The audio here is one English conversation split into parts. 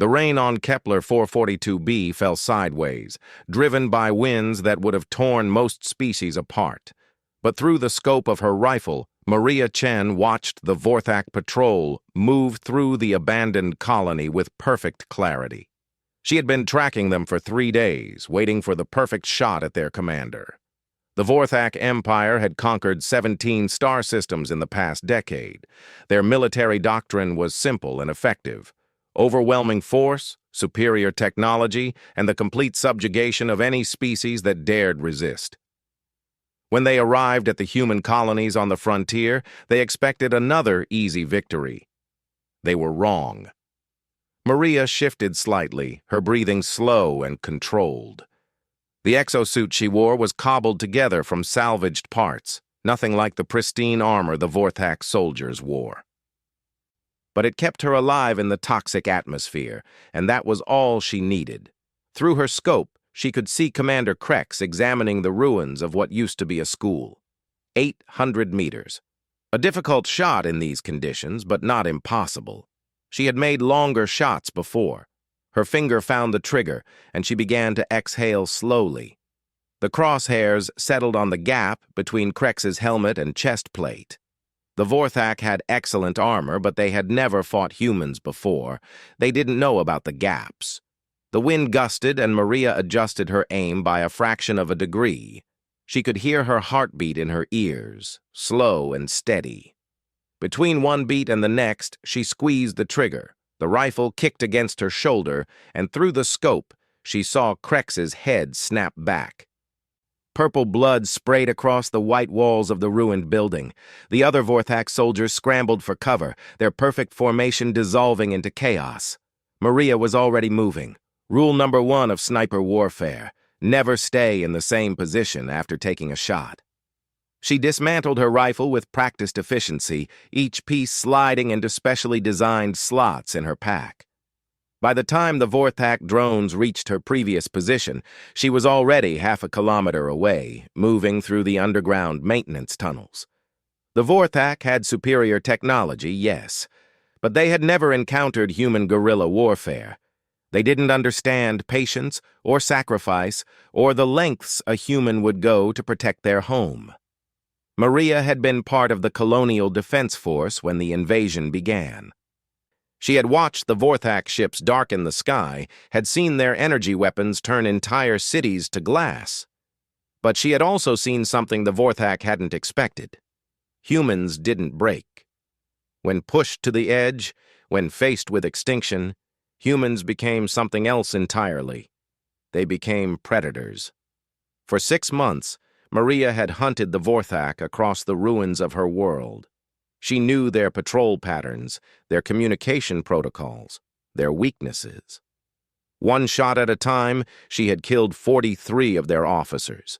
The rain on Kepler 442b fell sideways, driven by winds that would have torn most species apart. But through the scope of her rifle, Maria Chen watched the Vorthak patrol move through the abandoned colony with perfect clarity. She had been tracking them for 3 days, waiting for the perfect shot at their commander. The Vorthak Empire had conquered 17 star systems in the past decade. Their military doctrine was simple and effective: overwhelming force, superior technology, and the complete subjugation of any species that dared resist. When they arrived at the human colonies on the frontier, they expected another easy victory. They were wrong. Maria shifted slightly, her breathing slow and controlled. The exosuit she wore was cobbled together from salvaged parts, nothing like the pristine armor the Vorthak soldiers wore. But it kept her alive in the toxic atmosphere, and that was all she needed. Through her scope, she could see Commander Krex examining the ruins of what used to be a school. 800 meters. A difficult shot in these conditions, but not impossible. She had made longer shots before. Her finger found the trigger, and she began to exhale slowly. The crosshairs settled on the gap between Krex's helmet and chest plate. The Vorthak had excellent armor, but they had never fought humans before. They didn't know about the gaps. The wind gusted, and Maria adjusted her aim by a fraction of a degree. She could hear her heartbeat in her ears, slow and steady. Between one beat and the next, she squeezed the trigger. The rifle kicked against her shoulder, and through the scope, she saw Krex's head snap back. Purple blood sprayed across the white walls of the ruined building. The other Vorthak soldiers scrambled for cover, their perfect formation dissolving into chaos. Maria was already moving. Rule number 1 of sniper warfare: never stay in the same position after taking a shot. She dismantled her rifle with practiced efficiency, each piece sliding into specially designed slots in her pack. By the time the Vorthak drones reached her previous position, she was already half a kilometer away, moving through the underground maintenance tunnels. The Vorthak had superior technology, yes, but they had never encountered human guerrilla warfare. They didn't understand patience or sacrifice or the lengths a human would go to protect their home. Maria had been part of the Colonial Defense Force when the invasion began. She had watched the Vorthak ships darken the sky, had seen their energy weapons turn entire cities to glass. But she had also seen something the Vorthak hadn't expected. Humans didn't break. When pushed to the edge, when faced with extinction, humans became something else entirely. They became predators. For 6 months, Maria had hunted the Vorthak across the ruins of her world. She knew their patrol patterns, their communication protocols, their weaknesses. One shot at a time, she had killed 43 of their officers.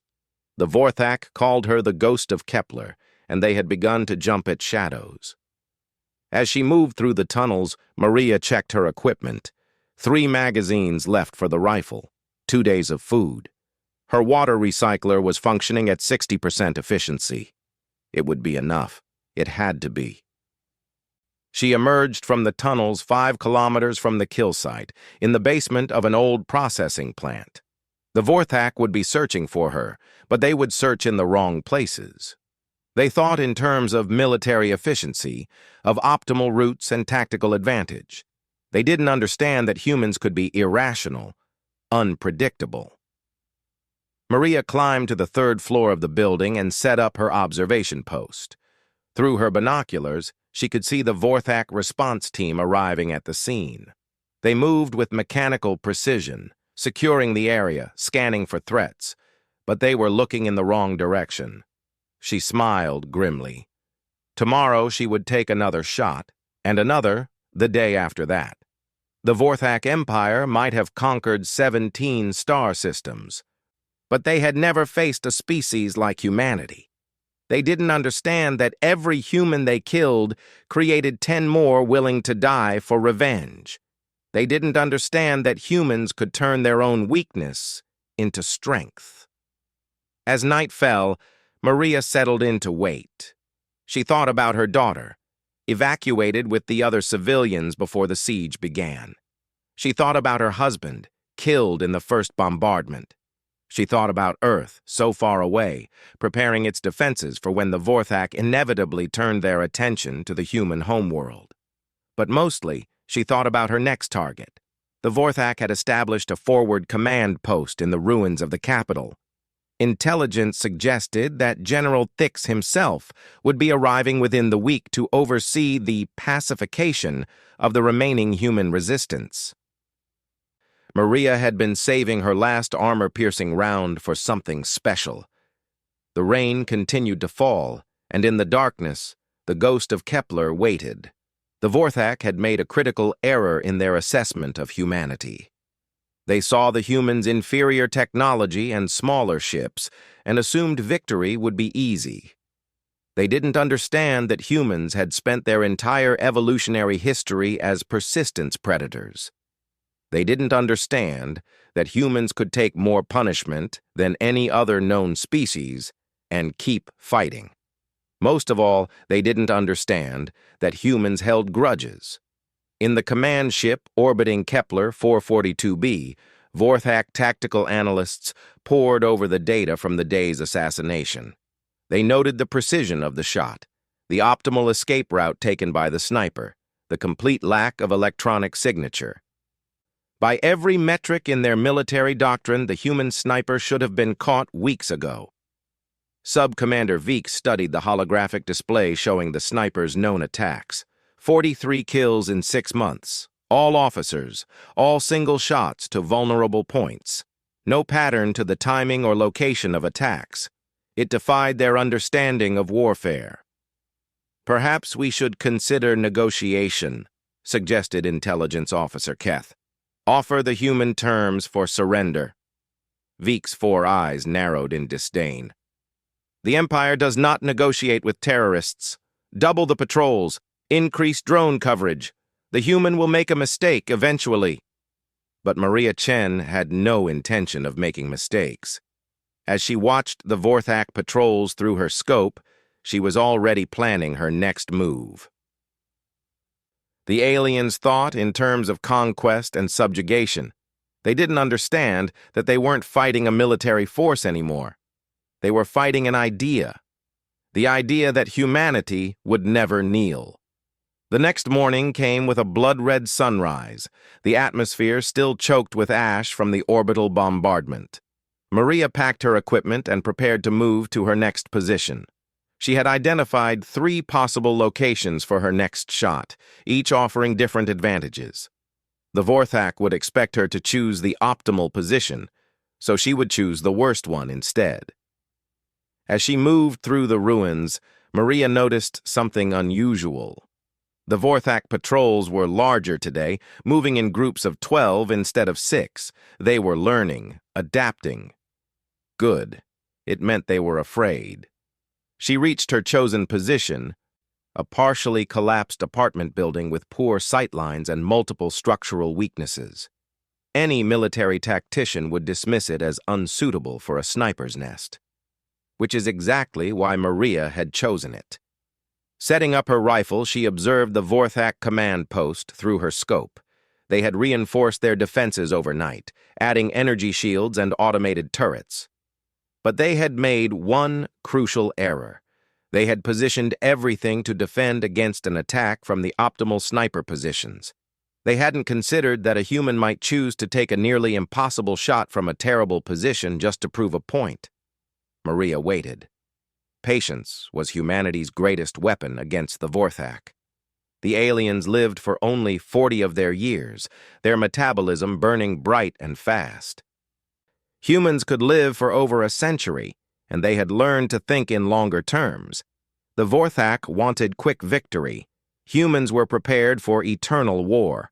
The Vorthak called her the Ghost of Kepler, and they had begun to jump at shadows. As she moved through the tunnels, Maria checked her equipment. 3 magazines left for the rifle, 2 days of food. Her water recycler was functioning at 60% efficiency. It would be enough. It had to be. She emerged from the tunnels 5 kilometers from the kill site, in the basement of an old processing plant. The Vorthak would be searching for her, but they would search in the wrong places. They thought in terms of military efficiency, of optimal routes and tactical advantage. They didn't understand that humans could be irrational, unpredictable. Maria climbed to the 3rd floor of the building and set up her observation post. Through her binoculars, she could see the Vorthak response team arriving at the scene. They moved with mechanical precision, securing the area, scanning for threats, but they were looking in the wrong direction. She smiled grimly. Tomorrow she would take another shot, and another the day after that. The Vorthak Empire might have conquered 17 star systems, but they had never faced a species like humanity. They didn't understand that every human they killed created 10 more willing to die for revenge. They didn't understand that humans could turn their own weakness into strength. As night fell, Maria settled in to wait. She thought about her daughter, evacuated with the other civilians before the siege began. She thought about her husband, killed in the first bombardment. She thought about Earth, so far away, preparing its defenses for when the Vorthak inevitably turned their attention to the human homeworld. But mostly, she thought about her next target. The Vorthak had established a forward command post in the ruins of the capital. Intelligence suggested that General Thix himself would be arriving within the week to oversee the pacification of the remaining human resistance. Maria had been saving her last armor-piercing round for something special. The rain continued to fall, and in the darkness, the ghost of Kepler waited. The Vorthak had made a critical error in their assessment of humanity. They saw the humans' inferior technology and smaller ships and assumed victory would be easy. They didn't understand that humans had spent their entire evolutionary history as persistence predators. They didn't understand that humans could take more punishment than any other known species and keep fighting. Most of all, they didn't understand that humans held grudges. In the command ship orbiting Kepler 442b, Vorthak tactical analysts pored over the data from the day's assassination. They noted the precision of the shot, the optimal escape route taken by the sniper, the complete lack of electronic signature. By every metric in their military doctrine, the human sniper should have been caught weeks ago. Sub-Commander Veek studied the holographic display showing the sniper's known attacks. 43 kills in 6 months. All officers, all single shots to vulnerable points. No pattern to the timing or location of attacks. It defied their understanding of warfare. "Perhaps we should consider negotiation," suggested Intelligence Officer Keth. "Offer the human terms for surrender." Veek's 4 eyes narrowed in disdain. "The Empire does not negotiate with terrorists. Double the patrols. Increase drone coverage. The human will make a mistake eventually." But Maria Chen had no intention of making mistakes. As she watched the Vorthak patrols through her scope, she was already planning her next move. The aliens thought in terms of conquest and subjugation. They didn't understand that they weren't fighting a military force anymore. They were fighting an idea. The idea that humanity would never kneel. The next morning came with a blood-red sunrise, the atmosphere still choked with ash from the orbital bombardment. Maria packed her equipment and prepared to move to her next position. She had identified 3 possible locations for her next shot, each offering different advantages. The Vorthak would expect her to choose the optimal position, so she would choose the worst one instead. As she moved through the ruins, Maria noticed something unusual. The Vorthak patrols were larger today, moving in groups of 12 instead of 6. They were learning, adapting. Good. It meant they were afraid. She reached her chosen position, a partially collapsed apartment building with poor sightlines and multiple structural weaknesses. Any military tactician would dismiss it as unsuitable for a sniper's nest, which is exactly why Maria had chosen it. Setting up her rifle, she observed the Vorthak command post through her scope. They had reinforced their defenses overnight, adding energy shields and automated turrets. But they had made one crucial error. They had positioned everything to defend against an attack from the optimal sniper positions. They hadn't considered that a human might choose to take a nearly impossible shot from a terrible position just to prove a point. Maria waited. Patience was humanity's greatest weapon against the Vorthak. The aliens lived for only 40 of their years, their metabolism burning bright and fast. Humans could live for over a century, and they had learned to think in longer terms. The Vorthak wanted quick victory. Humans were prepared for eternal war.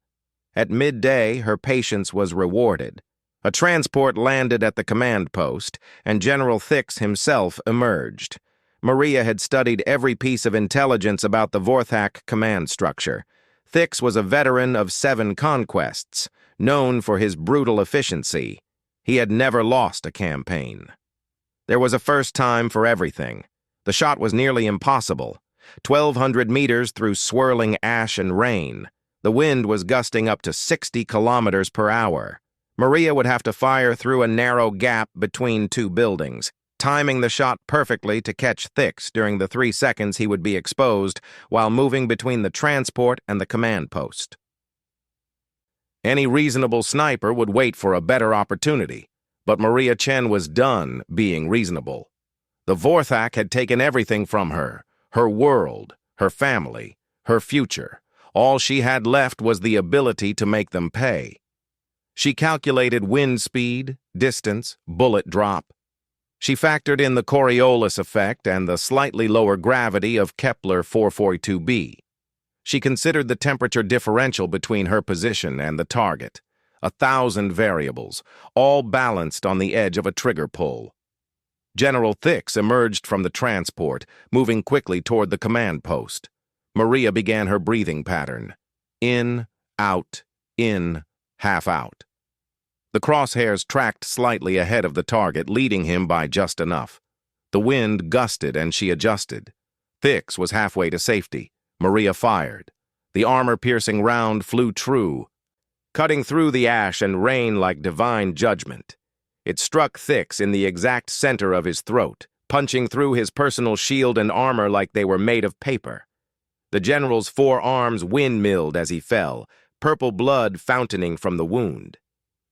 At midday, her patience was rewarded. A transport landed at the command post, and General Thix himself emerged. Maria had studied every piece of intelligence about the Vorthak command structure. Thix was a veteran of 7 conquests, known for his brutal efficiency. He had never lost a campaign. There was a first time for everything. The shot was nearly impossible. 1,200 meters through swirling ash and rain. The wind was gusting up to 60 kilometers per hour. Maria would have to fire through a narrow gap between two buildings, timing the shot perfectly to catch Thix during the 3 seconds he would be exposed while moving between the transport and the command post. Any reasonable sniper would wait for a better opportunity, but Maria Chen was done being reasonable. The Vorthak had taken everything from her, her world, her family, her future. All she had left was the ability to make them pay. She calculated wind speed, distance, bullet drop. She factored in the Coriolis effect and the slightly lower gravity of Kepler 442b. She considered the temperature differential between her position and the target. 1,000 variables, all balanced on the edge of a trigger pull. General Thix emerged from the transport, moving quickly toward the command post. Maria began her breathing pattern. In, half out. The crosshairs tracked slightly ahead of the target, leading him by just enough. The wind gusted and she adjusted. Thix was halfway to safety. Maria fired. The armor-piercing round flew true, cutting through the ash and rain like divine judgment. It struck Thix in the exact center of his throat, punching through his personal shield and armor like they were made of paper. The general's 4 arms windmilled as he fell, purple blood fountaining from the wound.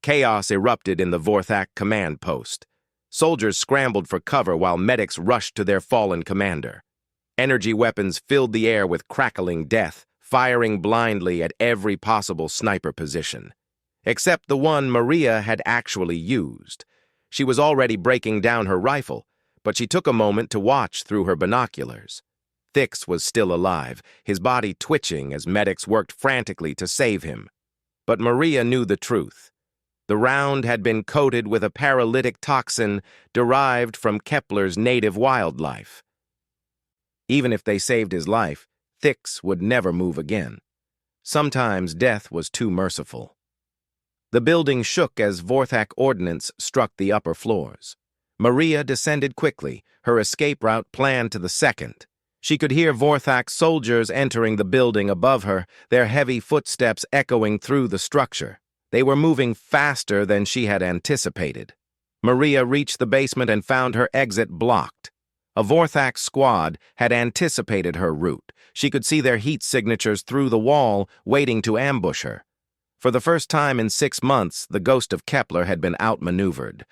Chaos erupted in the Vorthak command post. Soldiers scrambled for cover while medics rushed to their fallen commander. Energy weapons filled the air with crackling death, firing blindly at every possible sniper position. Except the one Maria had actually used. She was already breaking down her rifle, but she took a moment to watch through her binoculars. Thix was still alive, his body twitching as medics worked frantically to save him. But Maria knew the truth. The round had been coated with a paralytic toxin derived from Kepler's native wildlife. Even if they saved his life, Thix would never move again. Sometimes death was too merciful. The building shook as Vorthak ordnance struck the upper floors. Maria descended quickly, her escape route planned to the second. She could hear Vorthak soldiers entering the building above her, their heavy footsteps echoing through the structure. They were moving faster than she had anticipated. Maria reached the basement and found her exit blocked. A Vorthak squad had anticipated her route. She could see their heat signatures through the wall, waiting to ambush her. For the first time in 6 months, the ghost of Kepler had been outmaneuvered.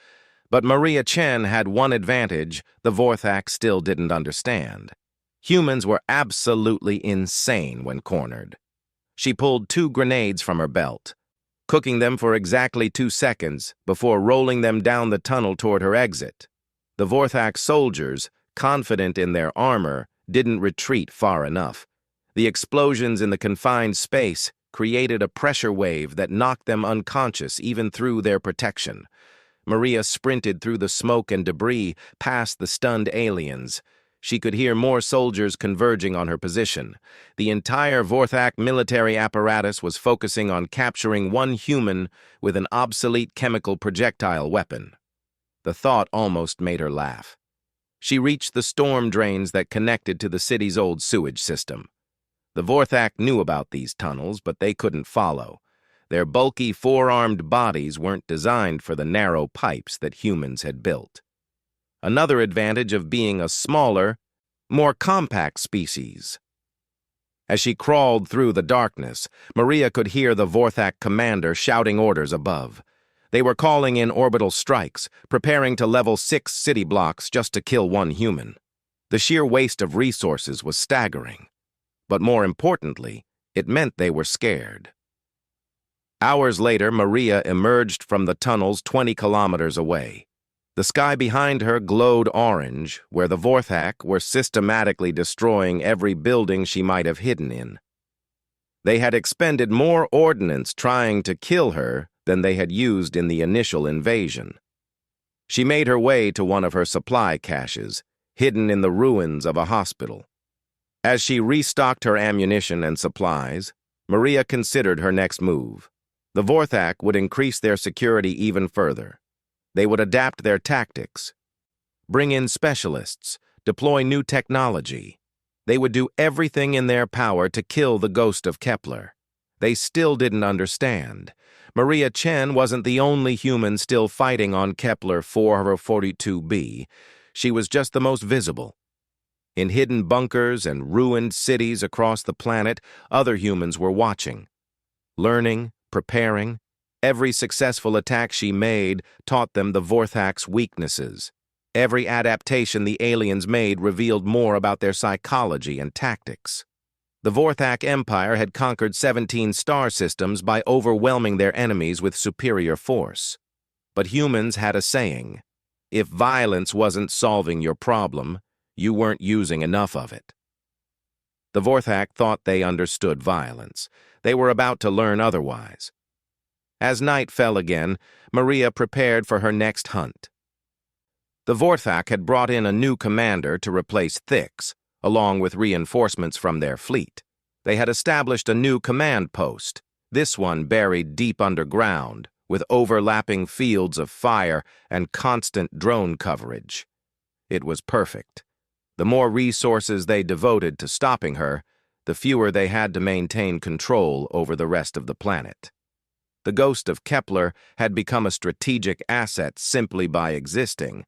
But Maria Chen had one advantage the Vorthak still didn't understand. Humans were absolutely insane when cornered. She pulled 2 grenades from her belt, cooking them for exactly 2 seconds before rolling them down the tunnel toward her exit. The Vorthak soldiers, confident in their armor, didn't retreat far enough. The explosions in the confined space created a pressure wave that knocked them unconscious even through their protection. Maria sprinted through the smoke and debris past the stunned aliens. She could hear more soldiers converging on her position. The entire Vorthak military apparatus was focusing on capturing one human with an obsolete chemical projectile weapon. The thought almost made her laugh. She reached the storm drains that connected to the city's old sewage system. The Vorthak knew about these tunnels, but they couldn't follow. Their bulky 4-armed bodies weren't designed for the narrow pipes that humans had built. Another advantage of being a smaller, more compact species. As she crawled through the darkness, Maria could hear the Vorthak commander shouting orders above. They were calling in orbital strikes, preparing to level 6 city blocks just to kill one human. The sheer waste of resources was staggering. But more importantly, it meant they were scared. Hours later, Maria emerged from the tunnels 20 kilometers away. The sky behind her glowed orange, where the Vorthak were systematically destroying every building she might have hidden in. They had expended more ordnance trying to kill her than they had used in the initial invasion. She made her way to one of her supply caches, hidden in the ruins of a hospital. As she restocked her ammunition and supplies, Maria considered her next move. The Vorthak would increase their security even further. They would adapt their tactics, bring in specialists, deploy new technology. They would do everything in their power to kill the ghost of Kepler. They still didn't understand. Maria Chen wasn't the only human still fighting on Kepler 442b. She was just the most visible. In hidden bunkers and ruined cities across the planet, other humans were watching, learning, preparing. Every successful attack she made taught them the Vorthak's weaknesses. Every adaptation the aliens made revealed more about their psychology and tactics. The Vorthak Empire had conquered 17 star systems by overwhelming their enemies with superior force. But humans had a saying: if violence wasn't solving your problem, you weren't using enough of it. The Vorthak thought they understood violence. They were about to learn otherwise. As night fell again, Maria prepared for her next hunt. The Vorthak had brought in a new commander to replace Thix, along with reinforcements from their fleet. They had established a new command post, this one buried deep underground, with overlapping fields of fire and constant drone coverage. It was perfect. The more resources they devoted to stopping her, the fewer they had to maintain control over the rest of the planet. The ghost of Kepler had become a strategic asset simply by existing.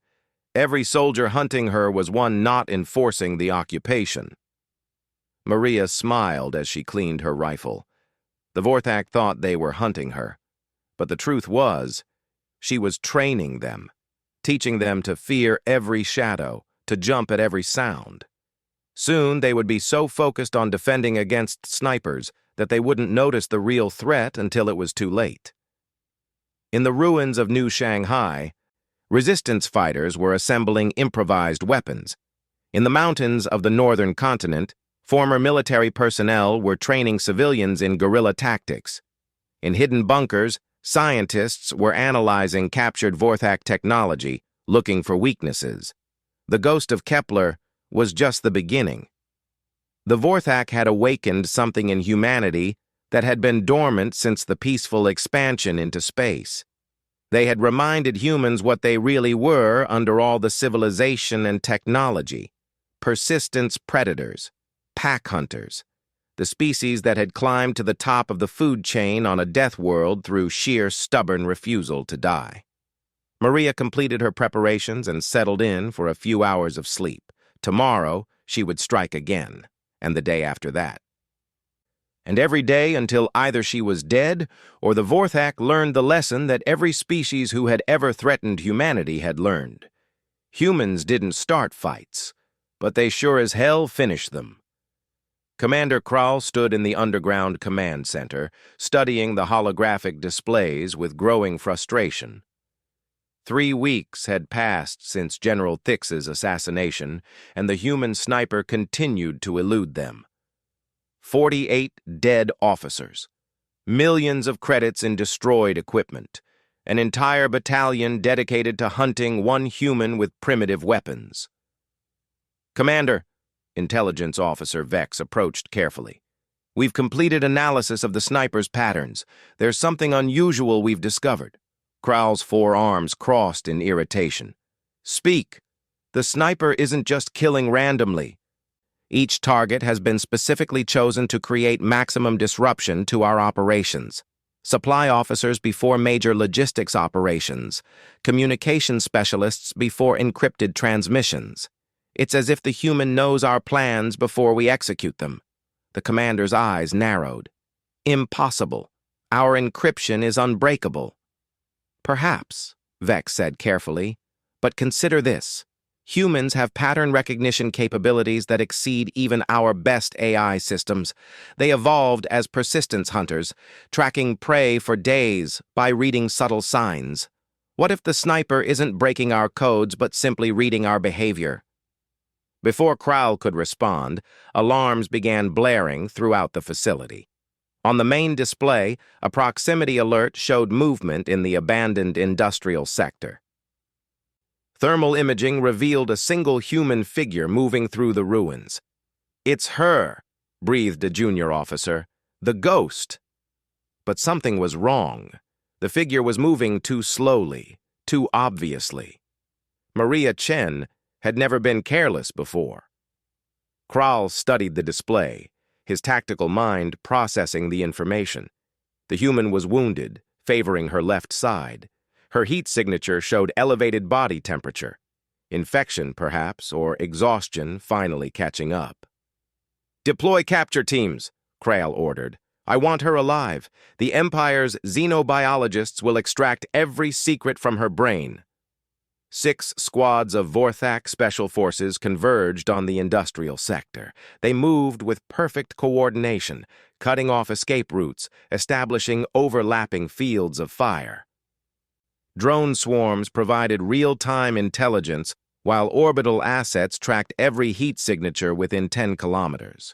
Every soldier hunting her was one not enforcing the occupation. Maria smiled as she cleaned her rifle. The Vorthak thought they were hunting her, but the truth was, she was training them, teaching them to fear every shadow, to jump at every sound. Soon they would be so focused on defending against snipers that they wouldn't notice the real threat until it was too late. In the ruins of New Shanghai, resistance fighters were assembling improvised weapons. In the mountains of the northern continent, former military personnel were training civilians in guerrilla tactics. In hidden bunkers, scientists were analyzing captured Vorthak technology, looking for weaknesses. The ghost of Kepler was just the beginning. The Vorthak had awakened something in humanity that had been dormant since the peaceful expansion into space. They had reminded humans what they really were under all the civilization and technology: persistence predators, pack hunters, the species that had climbed to the top of the food chain on a death world through sheer stubborn refusal to die. Maria completed her preparations and settled in for a few hours of sleep. Tomorrow, she would strike again, and the day after that. And every day until either she was dead or the Vorthak learned the lesson that every species who had ever threatened humanity had learned. Humans didn't start fights, but they sure as hell finished them. Commander Krall stood in the underground command center, studying the holographic displays with growing frustration. 3 weeks had passed since General Thix's assassination, and the human sniper continued to elude them. 48 dead officers, millions of credits in destroyed equipment, an entire battalion dedicated to hunting one human with primitive weapons. Commander, Intelligence Officer Vex approached carefully. We've completed analysis of the sniper's patterns. There's something unusual we've discovered. Krall's 4 arms crossed in irritation. Speak. The sniper isn't just killing randomly. Each target has been specifically chosen to create maximum disruption to our operations. Supply officers before major logistics operations, communication specialists before encrypted transmissions. It's as if the human knows our plans before we execute them. The commander's eyes narrowed. Impossible. Our encryption is unbreakable. Perhaps, Vex said carefully, but consider this. Humans have pattern recognition capabilities that exceed even our best AI systems. They evolved as persistence hunters, tracking prey for days by reading subtle signs. What if the sniper isn't breaking our codes but simply reading our behavior? Before Krall could respond, alarms began blaring throughout the facility. On the main display, a proximity alert showed movement in the abandoned industrial sector. Thermal imaging revealed a single human figure moving through the ruins. "It's her," breathed a junior officer. "The ghost." But something was wrong. The figure was moving too slowly, too obviously. Maria Chen had never been careless before. Krall studied the display, his tactical mind processing the information. The human was wounded, favoring her left side. Her heat signature showed elevated body temperature. Infection, perhaps, or exhaustion finally catching up. "Deploy capture teams," Krail ordered. "I want her alive. The Empire's xenobiologists will extract every secret from her brain." 6 squads of Vorthak Special Forces converged on the industrial sector. They moved with perfect coordination, cutting off escape routes, establishing overlapping fields of fire. Drone swarms provided real-time intelligence, while orbital assets tracked every heat signature within 10 kilometers.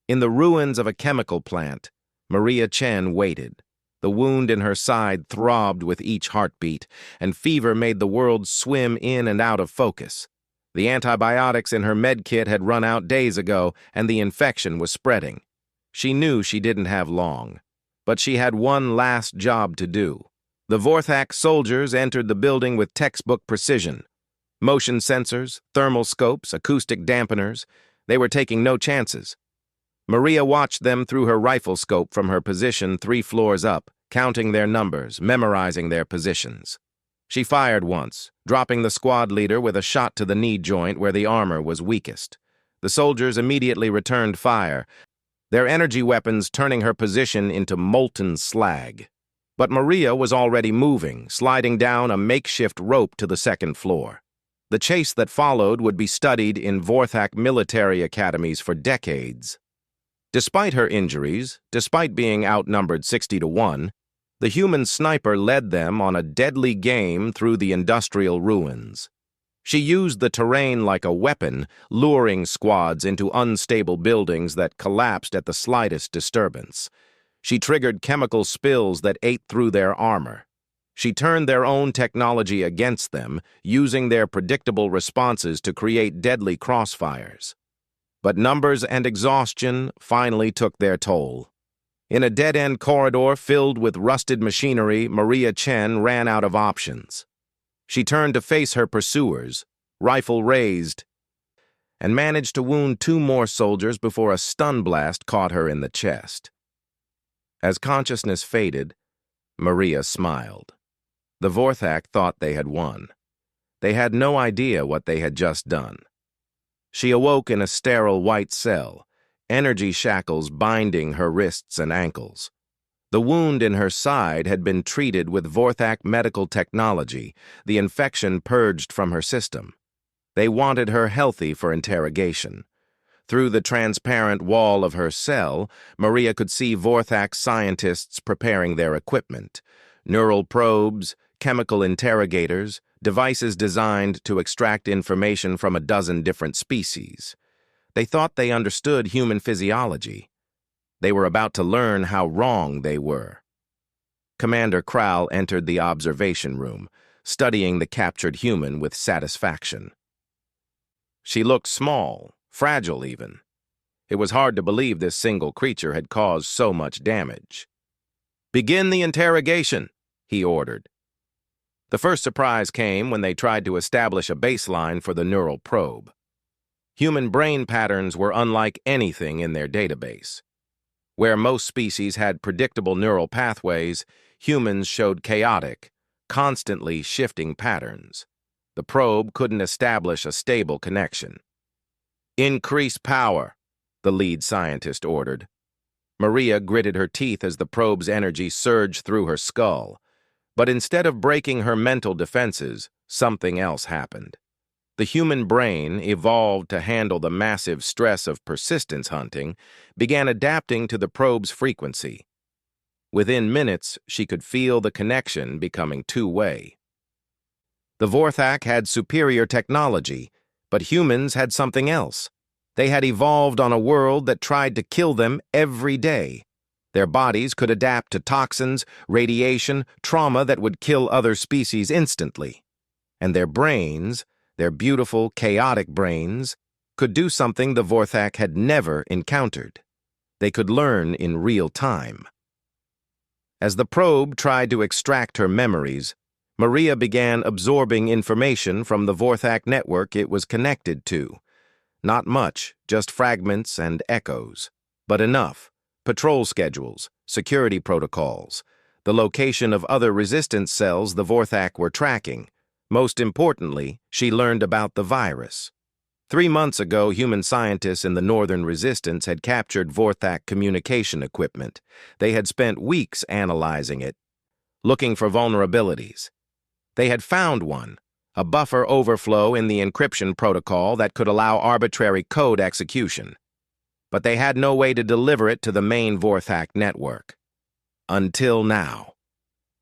In the ruins of a chemical plant, Maria Chen waited. The wound in her side throbbed with each heartbeat, and fever made the world swim in and out of focus. The antibiotics in her med kit had run out days ago, and the infection was spreading. She knew she didn't have long, but she had one last job to do. The Vorthak soldiers entered the building with textbook precision. Motion sensors, thermal scopes, acoustic dampeners, they were taking no chances. Maria watched them through her rifle scope from her position 3 floors up, counting their numbers, memorizing their positions. She fired once, dropping the squad leader with a shot to the knee joint where the armor was weakest. The soldiers immediately returned fire, their energy weapons turning her position into molten slag. But Maria was already moving, sliding down a makeshift rope to the 2nd floor. The chase that followed would be studied in Vorthak military academies for decades. Despite her injuries, despite being outnumbered 60-1, the human sniper led them on a deadly game through the industrial ruins. She used the terrain like a weapon, luring squads into unstable buildings that collapsed at the slightest disturbance. She triggered chemical spills that ate through their armor. She turned their own technology against them, using their predictable responses to create deadly crossfires. But numbers and exhaustion finally took their toll. In a dead-end corridor filled with rusted machinery, Maria Chen ran out of options. She turned to face her pursuers, rifle raised, and managed to wound 2 more soldiers before a stun blast caught her in the chest. As consciousness faded, Maria smiled. The Vorthak thought they had won. They had no idea what they had just done. She awoke in a sterile white cell, energy shackles binding her wrists and ankles. The wound in her side had been treated with Vorthak medical technology, the infection purged from her system. They wanted her healthy for interrogation. Through the transparent wall of her cell, Maria could see Vorthak scientists preparing their equipment. Neural probes, chemical interrogators, devices designed to extract information from a dozen different species. They thought they understood human physiology. They were about to learn how wrong they were. Commander Krail entered the observation room, studying the captured human with satisfaction. She looked small, fragile even. It was hard to believe this single creature had caused so much damage. "Begin the interrogation," he ordered. The first surprise came when they tried to establish a baseline for the neural probe. Human brain patterns were unlike anything in their database. Where most species had predictable neural pathways, humans showed chaotic, constantly shifting patterns. The probe couldn't establish a stable connection. "Increase power," the lead scientist ordered. Maria gritted her teeth as the probe's energy surged through her skull. But instead of breaking her mental defenses, something else happened. The human brain, evolved to handle the massive stress of persistence hunting, began adapting to the probe's frequency. Within minutes, she could feel the connection becoming two-way. The Vorthak had superior technology, but humans had something else. They had evolved on a world that tried to kill them every day. Their bodies could adapt to toxins, radiation, trauma that would kill other species instantly. And their brains, their beautiful, chaotic brains, could do something the Vorthak had never encountered. They could learn in real time. As the probe tried to extract her memories, Maria began absorbing information from the Vorthak network it was connected to. Not much, just fragments and echoes. But enough. Patrol schedules, security protocols, the location of other resistance cells the Vorthak were tracking. Most importantly, she learned about the virus. 3 months ago, human scientists in the Northern Resistance had captured Vorthak communication equipment. They had spent weeks analyzing it, looking for vulnerabilities. They had found one, a buffer overflow in the encryption protocol that could allow arbitrary code execution. But they had no way to deliver it to the main Vorthak network. Until now.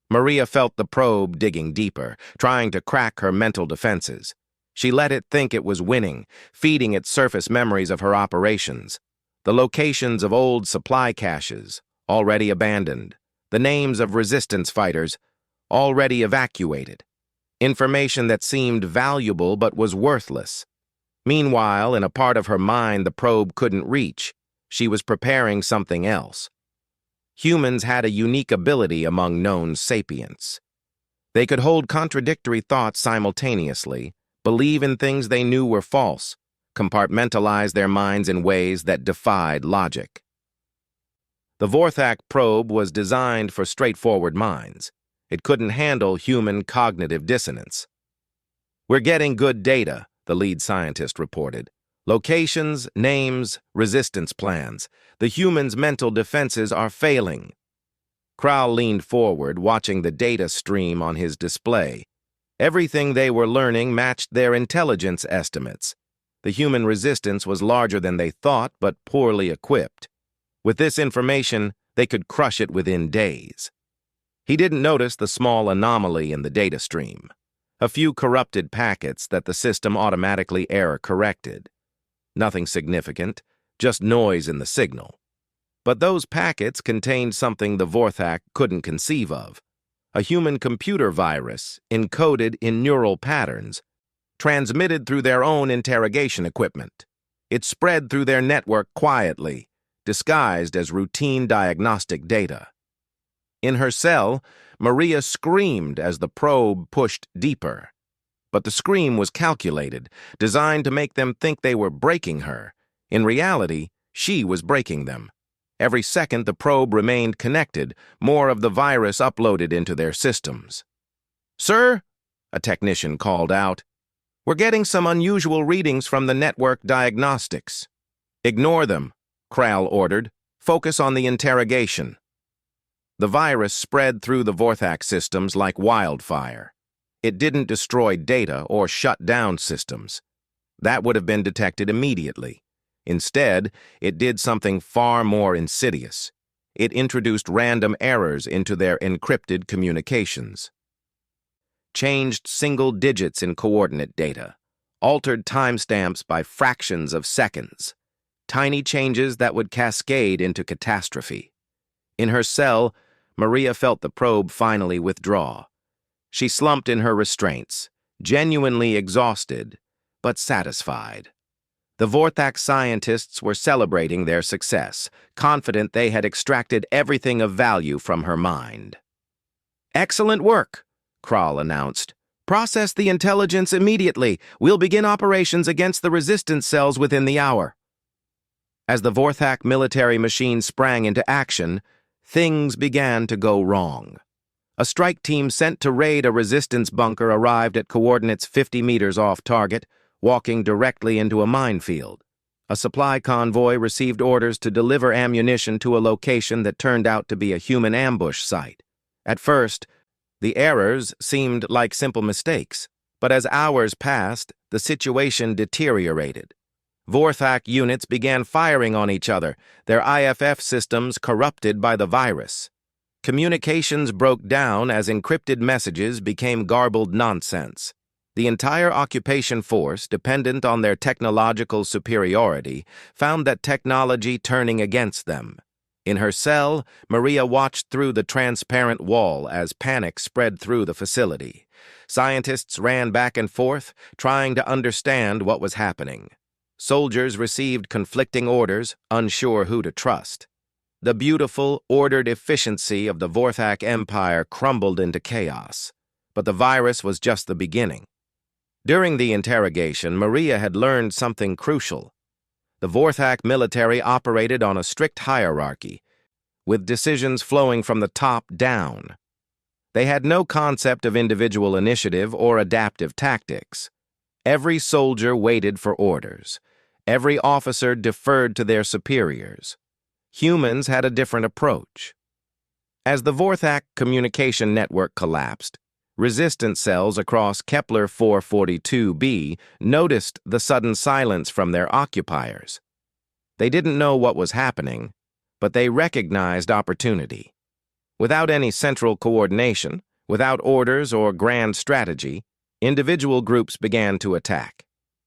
Maria felt the probe digging deeper, trying to crack her mental defenses. She let it think it was winning, feeding it surface memories of her operations, the locations of old supply caches, already abandoned, the names of resistance fighters, already evacuated, information that seemed valuable but was worthless. Meanwhile, in a part of her mind the probe couldn't reach, she was preparing something else. Humans had a unique ability among known sapients. They could hold contradictory thoughts simultaneously, believe in things they knew were false, compartmentalize their minds in ways that defied logic. The Vorthak probe was designed for straightforward minds. It couldn't handle human cognitive dissonance. "We're getting good data," the lead scientist reported. "Locations, names, resistance plans. The humans' mental defenses are failing." Krall leaned forward, watching the data stream on his display. Everything they were learning matched their intelligence estimates. The human resistance was larger than they thought, but poorly equipped. With this information, they could crush it within days. He didn't notice the small anomaly in the data stream. A few corrupted packets that the system automatically error-corrected. Nothing significant, just noise in the signal. But those packets contained something the Vorthak couldn't conceive of. A human computer virus, encoded in neural patterns, transmitted through their own interrogation equipment. It spread through their network quietly, disguised as routine diagnostic data. In her cell, Maria screamed as the probe pushed deeper. But the scream was calculated, designed to make them think they were breaking her. In reality, she was breaking them. Every second the probe remained connected, more of the virus uploaded into their systems. "Sir," a technician called out, "we're getting some unusual readings from the network diagnostics." "Ignore them," Krall ordered. "Focus on the interrogation." The virus spread through the Vorthak systems like wildfire. It didn't destroy data or shut down systems. That would have been detected immediately. Instead, it did something far more insidious. It introduced random errors into their encrypted communications. Changed single digits in coordinate data. Altered timestamps by fractions of seconds. Tiny changes that would cascade into catastrophe. In her cell, Maria felt the probe finally withdraw. She slumped in her restraints, genuinely exhausted, but satisfied. The Vorthak scientists were celebrating their success, confident they had extracted everything of value from her mind. "Excellent work," Krall announced. "Process the intelligence immediately. We'll begin operations against the resistance cells within the hour." As the Vorthak military machine sprang into action, things began to go wrong. A strike team sent to raid a resistance bunker arrived at coordinates 50 meters off target, walking directly into a minefield. A supply convoy received orders to deliver ammunition to a location that turned out to be a human ambush site. At first, the errors seemed like simple mistakes, but as hours passed, the situation deteriorated. Vorthak units began firing on each other, their IFF systems corrupted by the virus. Communications broke down as encrypted messages became garbled nonsense. The entire occupation force, dependent on their technological superiority, found that technology turning against them. In her cell, Maria watched through the transparent wall as panic spread through the facility. Scientists ran back and forth, trying to understand what was happening. Soldiers received conflicting orders, unsure who to trust. The beautiful, ordered efficiency of the Vorthak Empire crumbled into chaos. But the virus was just the beginning. During the interrogation, Maria had learned something crucial. The Vorthak military operated on a strict hierarchy, with decisions flowing from the top down. They had no concept of individual initiative or adaptive tactics. Every soldier waited for orders. Every officer deferred to their superiors. Humans had a different approach. As the Vorthak communication network collapsed, resistance cells across Kepler 442b noticed the sudden silence from their occupiers. They didn't know what was happening, but they recognized opportunity. Without any central coordination, without orders or grand strategy, individual groups began to attack.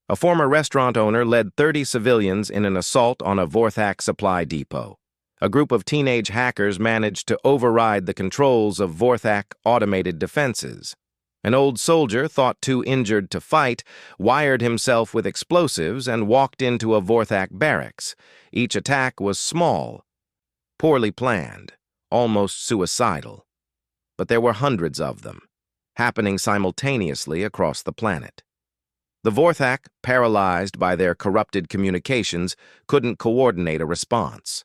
A former restaurant owner led 30 civilians in an assault on a Vorthak supply depot. A group of teenage hackers managed to override the controls of Vorthak automated defenses. An old soldier, thought too injured to fight, wired himself with explosives and walked into a Vorthak barracks. Each attack was small, poorly planned, almost suicidal. But there were hundreds of them, happening simultaneously across the planet. The Vorthak, paralyzed by their corrupted communications, couldn't coordinate a response.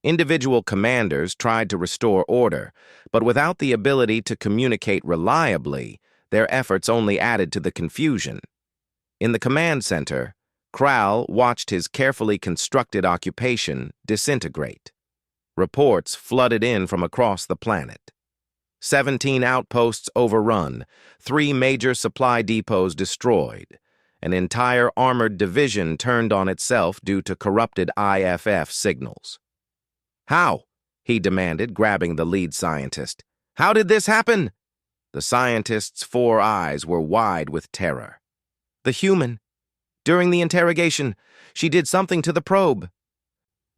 Individual commanders tried to restore order, but without the ability to communicate reliably, their efforts only added to the confusion. In the command center, Kral watched his carefully constructed occupation disintegrate. Reports flooded in from across the planet. 17 outposts overrun, 3 major supply depots destroyed. An entire armored division turned on itself due to corrupted IFF signals. "How?" he demanded, grabbing the lead scientist. "How did this happen?" The scientist's 4 eyes were wide with terror. "The human. During the interrogation, she did something to the probe.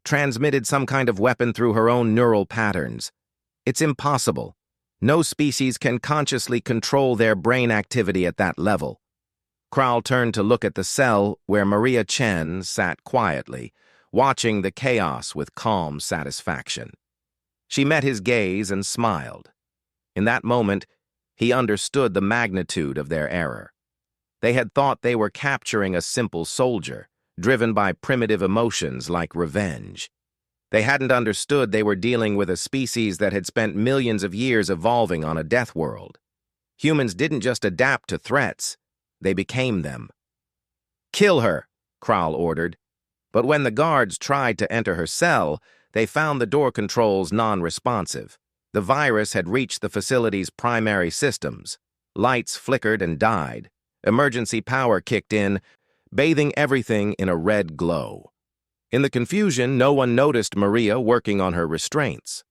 Transmitted some kind of weapon through her own neural patterns. It's impossible. No species can consciously control their brain activity at that level." Kral turned to look at the cell where Maria Chen sat quietly, watching the chaos with calm satisfaction. She met his gaze and smiled. In that moment, he understood the magnitude of their error. They had thought they were capturing a simple soldier, driven by primitive emotions like revenge. They hadn't understood they were dealing with a species that had spent millions of years evolving on a death world. Humans didn't just adapt to threats, they became them. "Kill her," Kral ordered. But when the guards tried to enter her cell, they found the door controls non-responsive. The virus had reached the facility's primary systems. Lights flickered and died. Emergency power kicked in, bathing everything in a red glow. In the confusion, no one noticed Maria working on her restraints.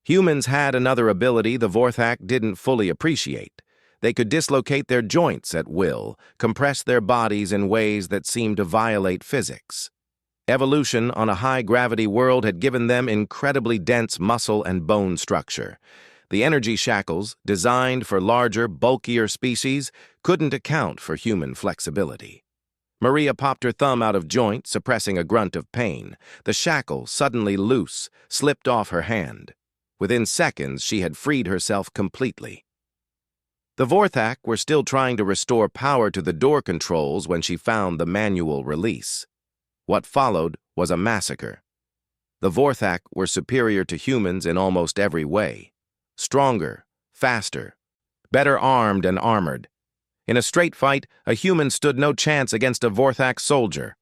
Humans had another ability the Vorthak didn't fully appreciate. They could dislocate their joints at will, compress their bodies in ways that seemed to violate physics. Evolution on a high-gravity world had given them incredibly dense muscle and bone structure. The energy shackles, designed for larger, bulkier species, couldn't account for human flexibility. Maria popped her thumb out of joint, suppressing a grunt of pain. The shackle, suddenly loose, slipped off her hand. Within seconds, she had freed herself completely. The Vorthak were still trying to restore power to the door controls when she found the manual release. What followed was a massacre. The Vorthak were superior to humans in almost every way. Stronger, faster, better armed and armored. In a straight fight, a human stood no chance against a Vorthak soldier.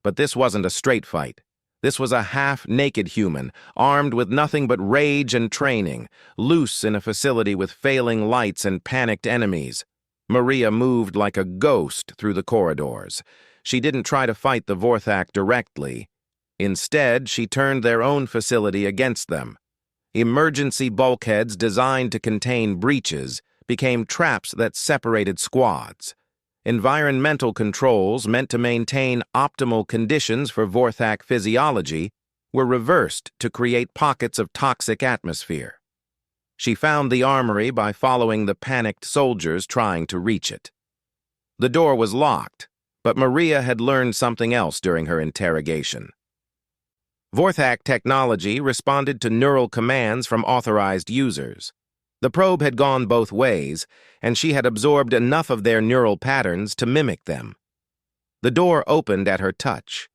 But this wasn't a straight fight. This was a half-naked human, armed with nothing but rage and training, loose in a facility with failing lights and panicked enemies. Maria moved like a ghost through the corridors. She didn't try to fight the Vorthak directly. Instead, she turned their own facility against them. Emergency bulkheads designed to contain breaches became traps that separated squads. Environmental controls meant to maintain optimal conditions for Vorthak physiology were reversed to create pockets of toxic atmosphere. She found the armory by following the panicked soldiers trying to reach it. The door was locked, but Maria had learned something else during her interrogation. Vorthak technology responded to neural commands from authorized users. The probe had gone both ways, and she had absorbed enough of their neural patterns to mimic them. The door opened at her touch.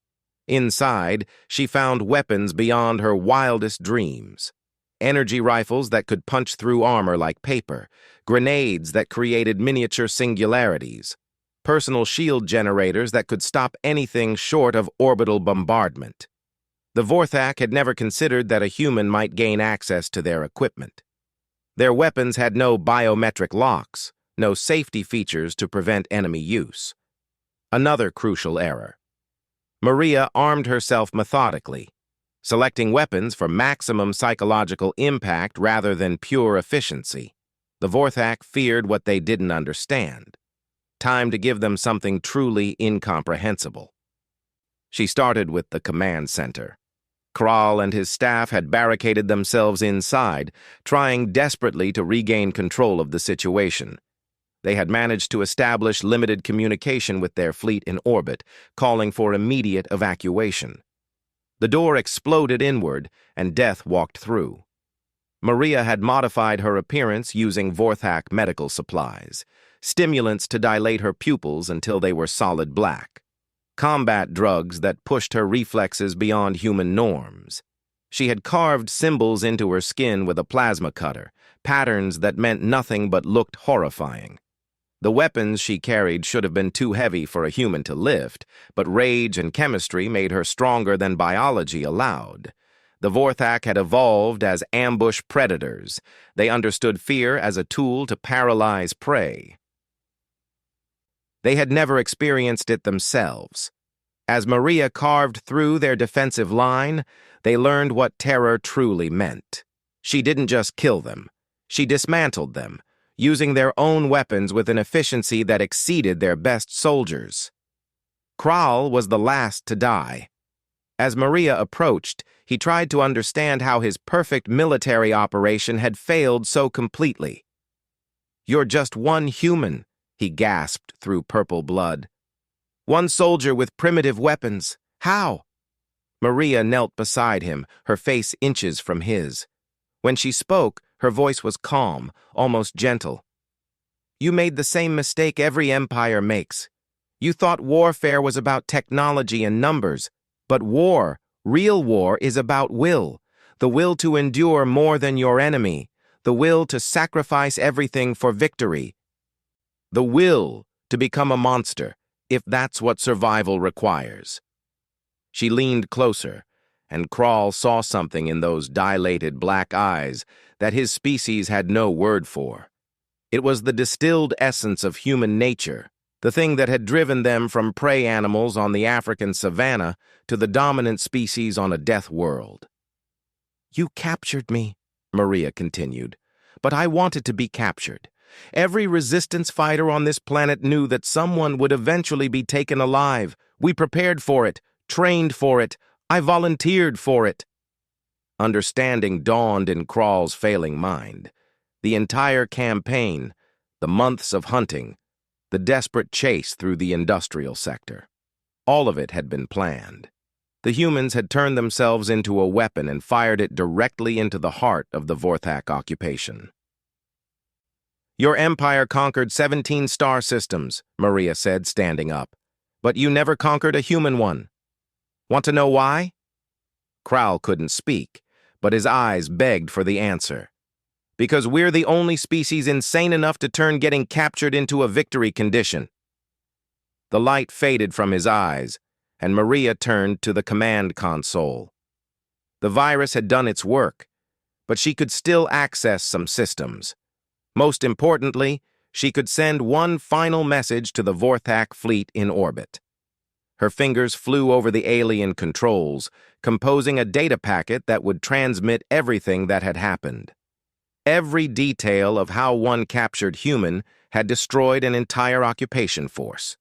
Inside, she found weapons beyond her wildest dreams. Energy rifles that could punch through armor like paper, grenades that created miniature singularities, personal shield generators that could stop anything short of orbital bombardment. The Vorthak had never considered that a human might gain access to their equipment. Their weapons had no biometric locks, no safety features to prevent enemy use. Another crucial error. Maria armed herself methodically, selecting weapons for maximum psychological impact rather than pure efficiency. The Vorthak feared what they didn't understand. Time to give them something truly incomprehensible. She started with the command center. Kral and his staff had barricaded themselves inside, trying desperately to regain control of the situation. They had managed to establish limited communication with their fleet in orbit, calling for immediate evacuation. The door exploded inward, and death walked through. Maria had modified her appearance using Vorthak medical supplies, stimulants to dilate her pupils until they were solid black, combat drugs that pushed her reflexes beyond human norms. She had carved symbols into her skin with a plasma cutter, patterns that meant nothing but looked horrifying. The weapons she carried should have been too heavy for a human to lift, but rage and chemistry made her stronger than biology allowed. The Vorthak had evolved as ambush predators. They understood fear as a tool to paralyze prey. They had never experienced it themselves. As Maria carved through their defensive line, they learned what terror truly meant. She didn't just kill them. She dismantled them, using their own weapons with an efficiency that exceeded their best soldiers. Kral was the last to die. As Maria approached, he tried to understand how his perfect military operation had failed so completely. "You're just one human," he gasped through purple blood. "One soldier with primitive weapons. How?" Maria knelt beside him, her face inches from his. When she spoke, her voice was calm, almost gentle. "You made the same mistake every empire makes. You thought warfare was about technology and numbers, but war, real war, is about will. The will to endure more than your enemy, the will to sacrifice everything for victory. The will to become a monster, if that's what survival requires." She leaned closer, and Kral saw something in those dilated black eyes that his species had no word for. It was the distilled essence of human nature, the thing that had driven them from prey animals on the African savanna to the dominant species on a death world. "You captured me," Maria continued, "but I wanted to be captured. Every resistance fighter on this planet knew that someone would eventually be taken alive. We prepared for it, trained for it. I volunteered for it." Understanding dawned in Kral's failing mind. The entire campaign, the months of hunting, the desperate chase through the industrial sector. All of it had been planned. The humans had turned themselves into a weapon and fired it directly into the heart of the Vorthak occupation. "Your empire conquered 17 star systems," Maria said, standing up. "But you never conquered a human one. Want to know why?" Kral couldn't speak, but his eyes begged for the answer. "Because we're the only species insane enough to turn getting captured into a victory condition." The light faded from his eyes, and Maria turned to the command console. The virus had done its work, but she could still access some systems. Most importantly, she could send one final message to the Vorthak fleet in orbit. Her fingers flew over the alien controls, composing a data packet that would transmit everything that had happened. Every detail of how one captured human had destroyed an entire occupation force.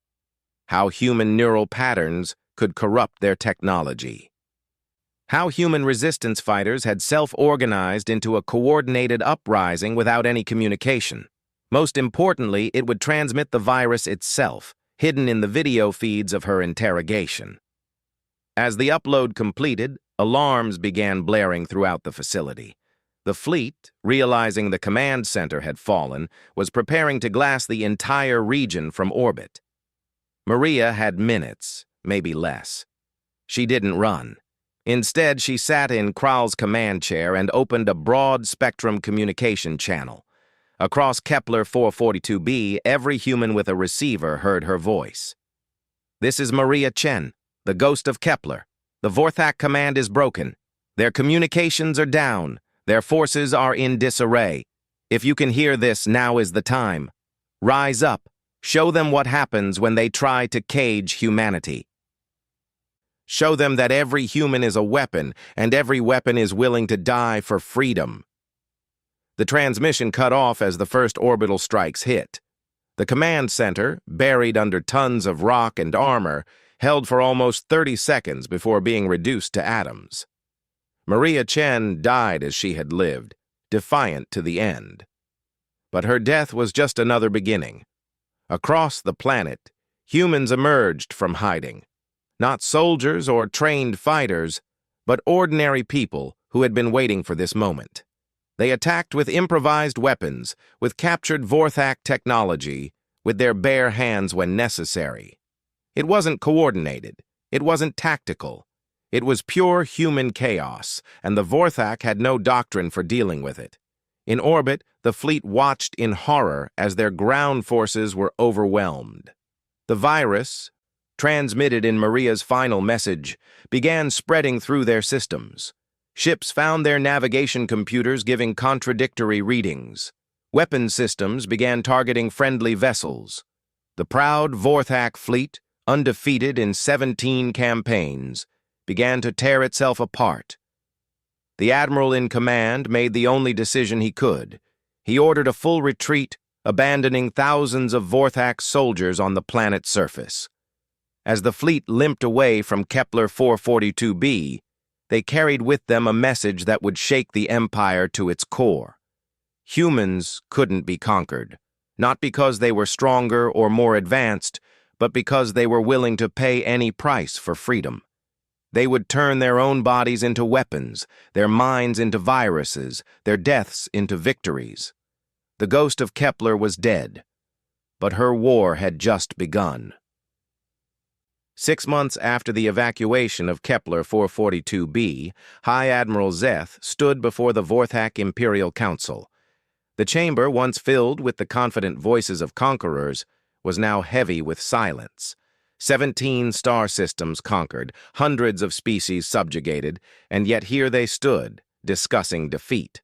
How human neural patterns could corrupt their technology. How human resistance fighters had self-organized into a coordinated uprising without any communication. Most importantly, it would transmit the virus itself, hidden in the video feeds of her interrogation. As the upload completed, alarms began blaring throughout the facility. The fleet, realizing the command center had fallen, was preparing to glass the entire region from orbit. Maria had minutes, maybe less. She didn't run. Instead, she sat in Kral's command chair and opened a broad-spectrum communication channel. Across Kepler 442b, every human with a receiver heard her voice. "This is Maria Chen, the ghost of Kepler. The Vorthak command is broken. Their communications are down. Their forces are in disarray. If you can hear this, now is the time. Rise up. Show them what happens when they try to cage humanity. Show them that every human is a weapon, and every weapon is willing to die for freedom." The transmission cut off as the first orbital strikes hit. The command center, buried under tons of rock and armor, held for almost 30 seconds before being reduced to atoms. Maria Chen died as she had lived, defiant to the end. But her death was just another beginning. Across the planet, humans emerged from hiding. Not soldiers or trained fighters, but ordinary people who had been waiting for this moment. They attacked with improvised weapons, with captured Vorthak technology, with their bare hands when necessary. It wasn't coordinated. It wasn't tactical. It was pure human chaos, and the Vorthak had no doctrine for dealing with it. In orbit, the fleet watched in horror as their ground forces were overwhelmed. The virus, transmitted in Maria's final message, began spreading through their systems. Ships found their navigation computers giving contradictory readings. Weapon systems began targeting friendly vessels. The proud Vorthak fleet, undefeated in 17 campaigns, began to tear itself apart. The admiral in command made the only decision he could. He ordered a full retreat, abandoning thousands of Vorthak soldiers on the planet's surface. As the fleet limped away from Kepler 442b, they carried with them a message that would shake the Empire to its core. Humans couldn't be conquered, not because they were stronger or more advanced, but because they were willing to pay any price for freedom. They would turn their own bodies into weapons, their minds into viruses, their deaths into victories. The ghost of Kepler was dead, but her war had just begun. 6 months after the evacuation of Kepler 442b, High Admiral Szeth stood before the Vorthak Imperial Council. The chamber, once filled with the confident voices of conquerors, was now heavy with silence. 17 star systems conquered, hundreds of species subjugated, and yet here they stood, discussing defeat.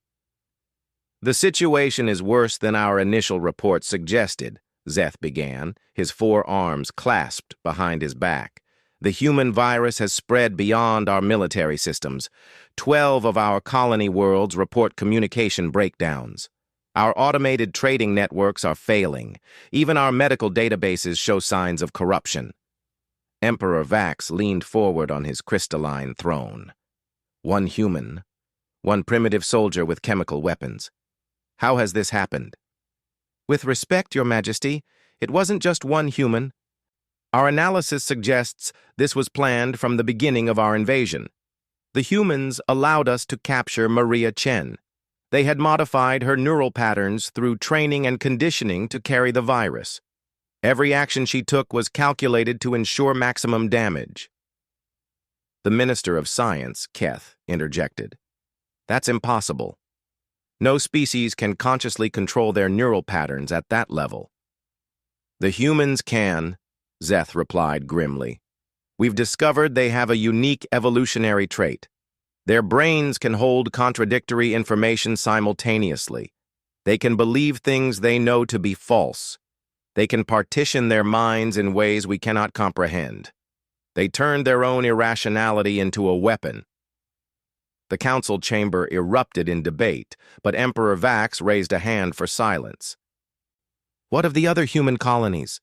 "The situation is worse than our initial report suggested," Szeth began, his forearms clasped behind his back. "The human virus has spread beyond our military systems. 12 of our colony worlds report communication breakdowns. Our automated trading networks are failing. Even our medical databases show signs of corruption." Emperor Vax leaned forward on his crystalline throne. One human, one primitive soldier with chemical weapons. How has this happened? "With respect, Your Majesty, it wasn't just one human. Our analysis suggests this was planned from the beginning of our invasion. The humans allowed us to capture Maria Chen. They had modified her neural patterns through training and conditioning to carry the virus. Every action she took was calculated to ensure maximum damage." The Minister of Science, Keth, interjected. "That's impossible. No species can consciously control their neural patterns at that level." "The humans can," Szeth replied grimly. "We've discovered they have a unique evolutionary trait. Their brains can hold contradictory information simultaneously. They can believe things they know to be false. They can partition their minds in ways we cannot comprehend. They turned their own irrationality into a weapon." The council chamber erupted in debate, but Emperor Vax raised a hand for silence. "What of the other human colonies?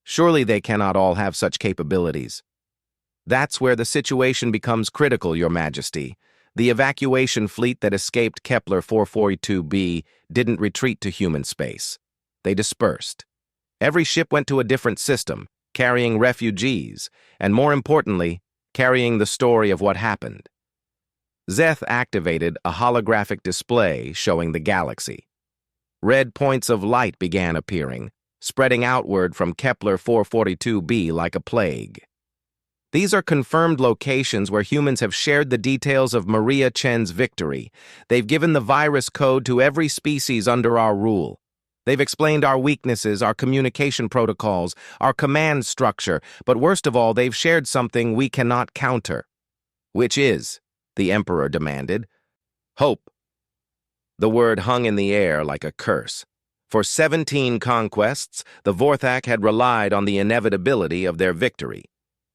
Surely they cannot all have such capabilities." "That's where the situation becomes critical, Your Majesty. The evacuation fleet that escaped Kepler 442b didn't retreat to human space. They dispersed. Every ship went to a different system, carrying refugees, and more importantly, carrying the story of what happened." Szeth activated a holographic display showing the galaxy. Red points of light began appearing, spreading outward from Kepler 442b like a plague. These are confirmed locations where humans have shared the details of Maria Chen's victory. They've given the virus code to every species under our rule. They've explained our weaknesses, our communication protocols, our command structure, but worst of all, they've shared something we cannot counter. Which is, the Emperor demanded, hope. The word hung in the air like a curse. For 17 conquests, the Vorthak had relied on the inevitability of their victory.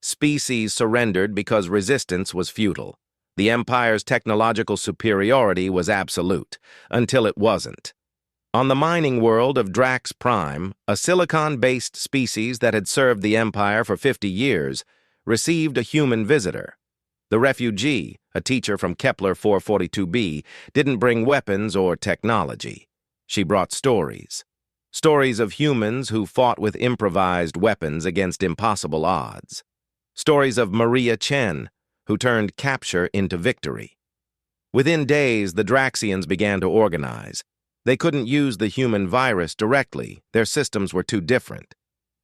Species surrendered because resistance was futile. The Empire's technological superiority was absolute, until it wasn't. On the mining world of Drax Prime, a silicon-based species that had served the Empire for 50 years, received a human visitor. The refugee, a teacher from Kepler 442b, didn't bring weapons or technology. She brought stories. Stories of humans who fought with improvised weapons against impossible odds. Stories of Maria Chen, who turned capture into victory. Within days, the Draxians began to organize. They couldn't use the human virus directly, their systems were too different.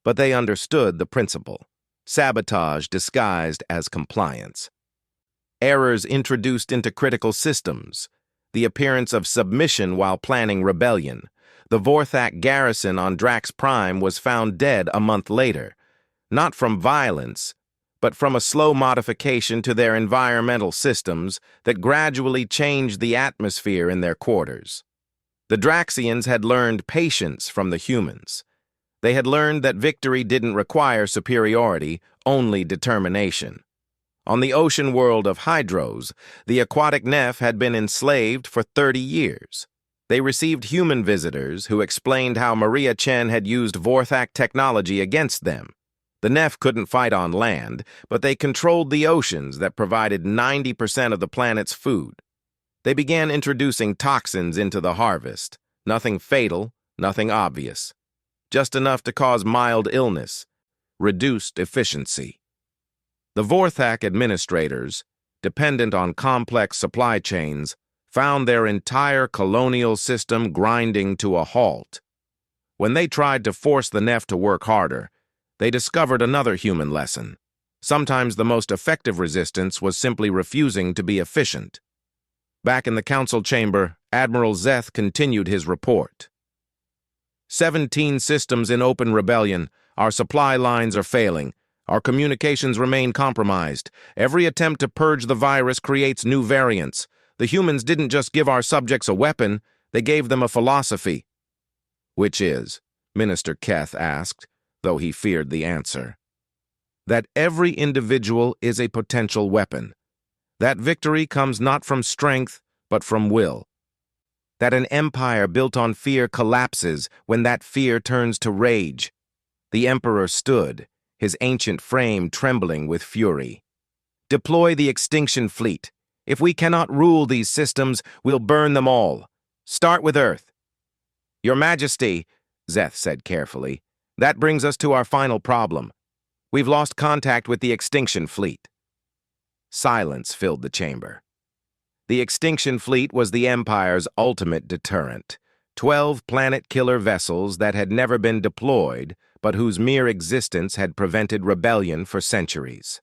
But they understood the principle. Sabotage disguised as compliance. Errors introduced into critical systems. The appearance of submission while planning rebellion. The Vorthak garrison on Drax Prime was found dead a month later. Not from violence, but from a slow modification to their environmental systems that gradually changed the atmosphere in their quarters. The Draxians had learned patience from the humans. They had learned that victory didn't require superiority, only determination. On the ocean world of Hydros, the aquatic Neph had been enslaved for 30 years. They received human visitors who explained how Maria Chen had used Vorthak technology against them. The Neph couldn't fight on land, but they controlled the oceans that provided 90% of the planet's food. They began introducing toxins into the harvest. Nothing fatal, nothing obvious. Just enough to cause mild illness. Reduced efficiency. The Vorthak administrators, dependent on complex supply chains, found their entire colonial system grinding to a halt. When they tried to force the Neph to work harder, they discovered another human lesson. Sometimes the most effective resistance was simply refusing to be efficient. Back in the council chamber, Admiral Zeth continued his report. 17 systems in open rebellion. Our supply lines are failing. Our communications remain compromised. Every attempt to purge the virus creates new variants. The humans didn't just give our subjects a weapon, they gave them a philosophy. Which is, Minister Keth asked, though he feared the answer. That every individual is a potential weapon. That victory comes not from strength, but from will. That an empire built on fear collapses when that fear turns to rage. The Emperor stood, his ancient frame trembling with fury. Deploy the extinction fleet. If we cannot rule these systems, we'll burn them all. Start with Earth. Your Majesty, Zeth said carefully, that brings us to our final problem. We've lost contact with the extinction fleet. Silence filled the chamber. The extinction fleet was the Empire's ultimate deterrent. 12 planet-killer vessels that had never been deployed, but whose mere existence had prevented rebellion for centuries.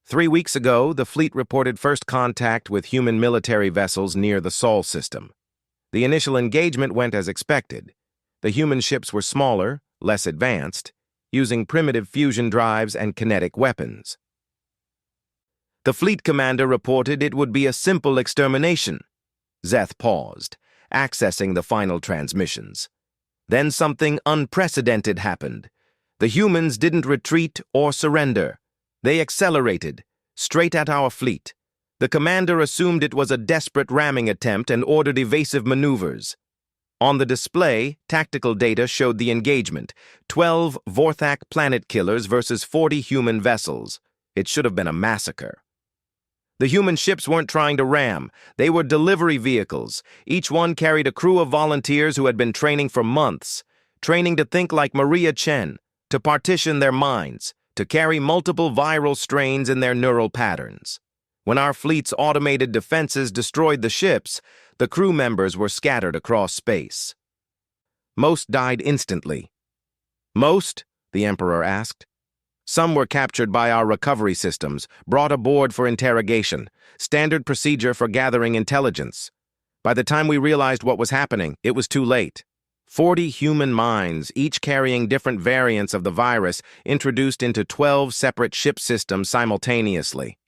3 weeks ago, the fleet reported first contact with human military vessels near the Sol system. The initial engagement went as expected. The human ships were smaller, less advanced, using primitive fusion drives and kinetic weapons. The fleet commander reported it would be a simple extermination. Zeth paused, accessing the final transmissions. Then something unprecedented happened. The humans didn't retreat or surrender. They accelerated, straight at our fleet. The commander assumed it was a desperate ramming attempt and ordered evasive maneuvers. On the display, tactical data showed the engagement. 12 Vorthak planet killers versus 40 human vessels. It should have been a massacre. The human ships weren't trying to ram. They were delivery vehicles. Each one carried a crew of volunteers who had been training for months. Training to think like Maria Chen, to partition their minds, to carry multiple viral strains in their neural patterns. When our fleet's automated defenses destroyed the ships, the crew members were scattered across space. Most died instantly. Most? The Emperor asked. Some were captured by our recovery systems, brought aboard for interrogation, standard procedure for gathering intelligence. By the time we realized what was happening, it was too late. 40 human minds, each carrying different variants of the virus, introduced into 12 separate ship systems simultaneously.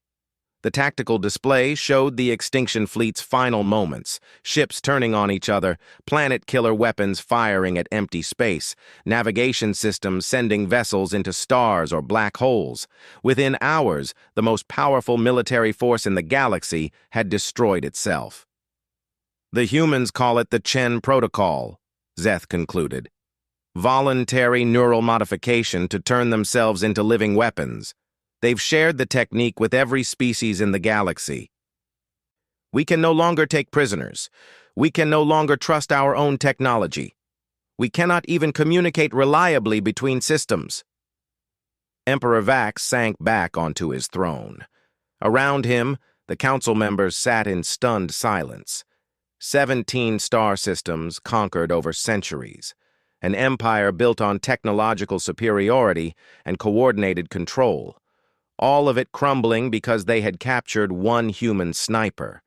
The tactical display showed the extinction fleet's final moments, ships turning on each other, planet-killer weapons firing at empty space, navigation systems sending vessels into stars or black holes. Within hours, the most powerful military force in the galaxy had destroyed itself. The humans call it the Chen Protocol, Zeth concluded. Voluntary neural modification to turn themselves into living weapons. They've shared the technique with every species in the galaxy. We can no longer take prisoners. We can no longer trust our own technology. We cannot even communicate reliably between systems. Emperor Vax sank back onto his throne. Around him, the council members sat in stunned silence. 17 star systems conquered over centuries. An empire built on technological superiority and coordinated control. All of it crumbling because they had captured one human sniper.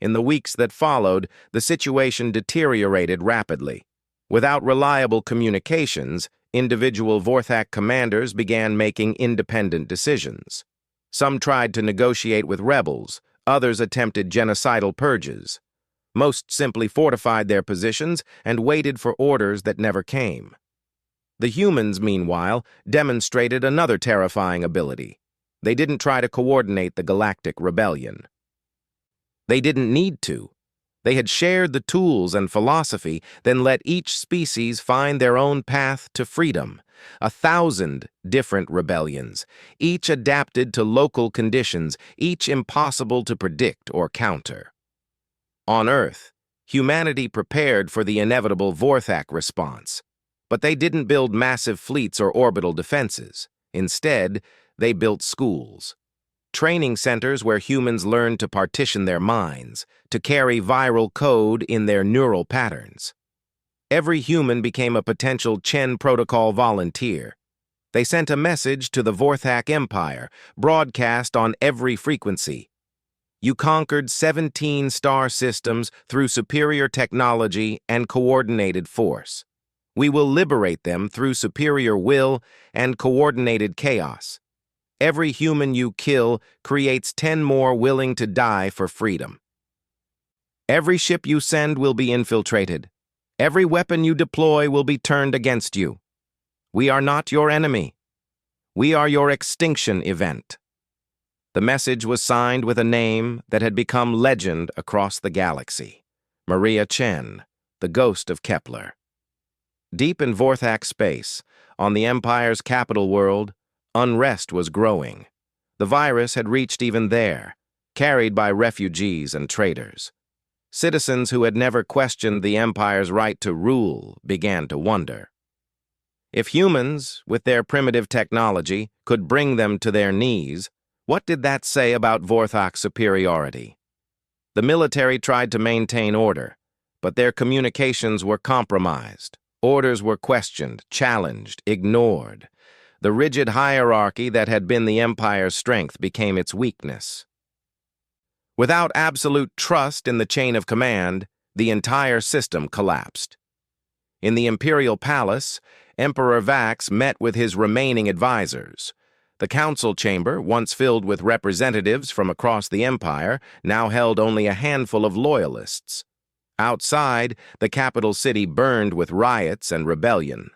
In the weeks that followed, the situation deteriorated rapidly. Without reliable communications, individual Vorthak commanders began making independent decisions. Some tried to negotiate with rebels, others attempted genocidal purges. Most simply fortified their positions and waited for orders that never came. The humans, meanwhile, demonstrated another terrifying ability. They didn't try to coordinate the galactic rebellion. They didn't need to. They had shared the tools and philosophy, then let each species find their own path to freedom. 1,000 different rebellions, each adapted to local conditions, each impossible to predict or counter. On Earth, humanity prepared for the inevitable Vorthak response. But they didn't build massive fleets or orbital defenses. Instead, they built schools. Training centers where humans learned to partition their minds, to carry viral code in their neural patterns. Every human became a potential Chen Protocol volunteer. They sent a message to the Vorthak Empire, broadcast on every frequency. You conquered 17 star systems through superior technology and coordinated force. We will liberate them through superior will and coordinated chaos. Every human you kill creates 10 more willing to die for freedom. Every ship you send will be infiltrated. Every weapon you deploy will be turned against you. We are not your enemy. We are your extinction event. The message was signed with a name that had become legend across the galaxy. Maria Chen, the ghost of Kepler. Deep in Vorthak space, on the Empire's capital world, unrest was growing. The virus had reached even there, carried by refugees and traders. Citizens who had never questioned the Empire's right to rule began to wonder. If humans, with their primitive technology, could bring them to their knees, what did that say about Vorthak's superiority? The military tried to maintain order, but their communications were compromised. Orders were questioned, challenged, ignored. The rigid hierarchy that had been the Empire's strength became its weakness. Without absolute trust in the chain of command, the entire system collapsed. In the Imperial Palace, Emperor Vax met with his remaining advisors. The council chamber, once filled with representatives from across the Empire, now held only a handful of loyalists. Outside, the capital city burned with riots and rebellion.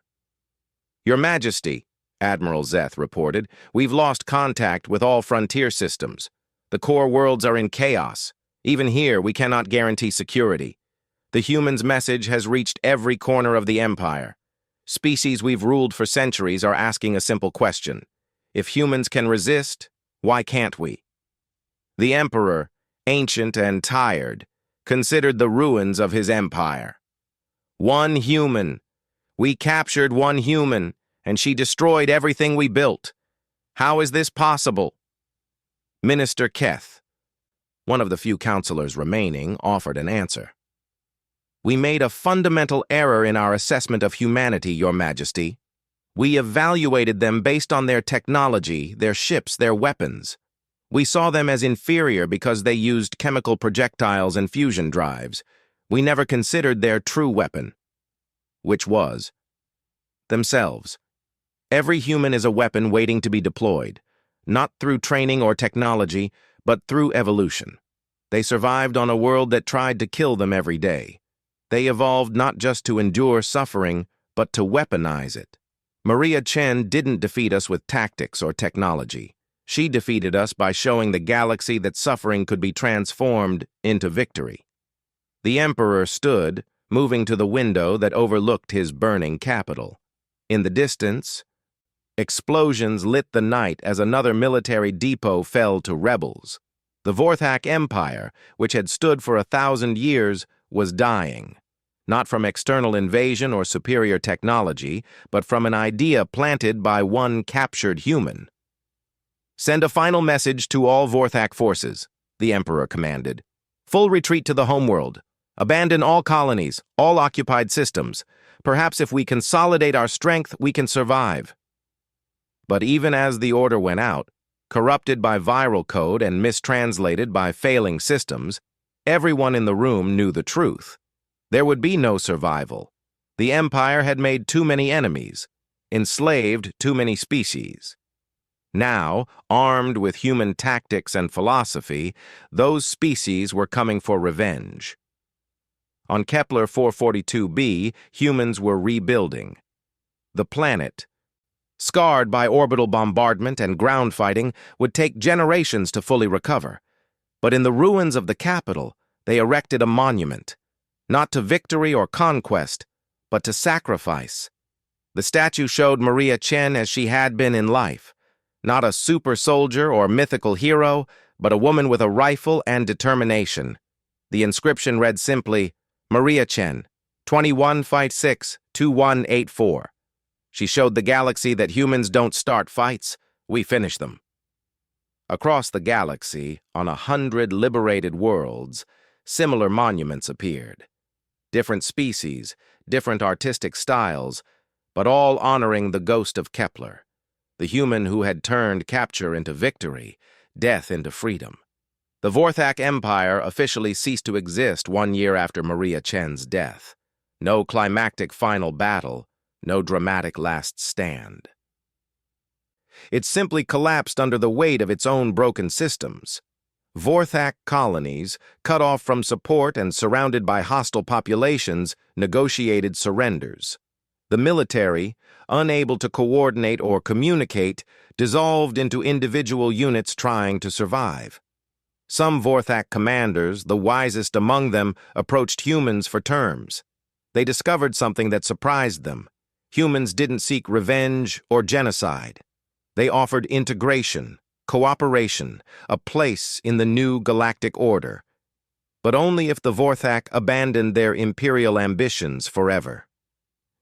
Your Majesty, Admiral Zeth reported, we've lost contact with all frontier systems. The core worlds are in chaos. Even here, we cannot guarantee security. The humans' message has reached every corner of the Empire. Species we've ruled for centuries are asking a simple question. If humans can resist, why can't we? The Emperor, ancient and tired, considered the ruins of his empire. One human. We captured one human, and she destroyed everything we built. How is this possible? Minister Keth, one of the few counselors remaining, offered an answer. We made a fundamental error in our assessment of humanity, Your Majesty. We evaluated them based on their technology, their ships, their weapons. We saw them as inferior because they used chemical projectiles and fusion drives. We never considered their true weapon, which was themselves. Every human is a weapon waiting to be deployed, not through training or technology, but through evolution. They survived on a world that tried to kill them every day. They evolved not just to endure suffering, but to weaponize it. Maria Chen didn't defeat us with tactics or technology. She defeated us by showing the galaxy that suffering could be transformed into victory. The Emperor stood, moving to the window that overlooked his burning capital. In the distance, explosions lit the night as another military depot fell to rebels. The Vorthak Empire, which had stood for 1,000 years, was dying. Not from external invasion or superior technology, but from an idea planted by one captured human. "Send a final message to all Vorthak forces," the Emperor commanded. "Full retreat to the homeworld. Abandon all colonies, all occupied systems. Perhaps if we consolidate our strength, we can survive." But even as the order went out, corrupted by viral code and mistranslated by failing systems, everyone in the room knew the truth. There would be no survival. The Empire had made too many enemies, enslaved too many species. Now, armed with human tactics and philosophy, those species were coming for revenge. On Kepler 442b, humans were rebuilding. The planet, scarred by orbital bombardment and ground fighting, would take generations to fully recover. But in the ruins of the capital, they erected a monument, not to victory or conquest, but to sacrifice. The statue showed Maria Chen as she had been in life, not a super soldier or mythical hero, but a woman with a rifle and determination. The inscription read simply, "Maria Chen, 21 Fight 6, 2184. She showed the galaxy that humans don't start fights, we finish them." Across the galaxy, on 100 liberated worlds, similar monuments appeared. Different species, different artistic styles, but all honoring the ghost of Kepler, the human who had turned capture into victory, death into freedom. The Vorthak Empire officially ceased to exist 1 year after Maria Chen's death. No climactic final battle, no dramatic last stand. It simply collapsed under the weight of its own broken systems. Vorthak colonies, cut off from support and surrounded by hostile populations, negotiated surrenders. The military, unable to coordinate or communicate, dissolved into individual units trying to survive. Some Vorthak commanders, the wisest among them, approached humans for terms. They discovered something that surprised them. Humans didn't seek revenge or genocide. They offered integration, cooperation, a place in the new galactic order. But only if the Vorthak abandoned their imperial ambitions forever.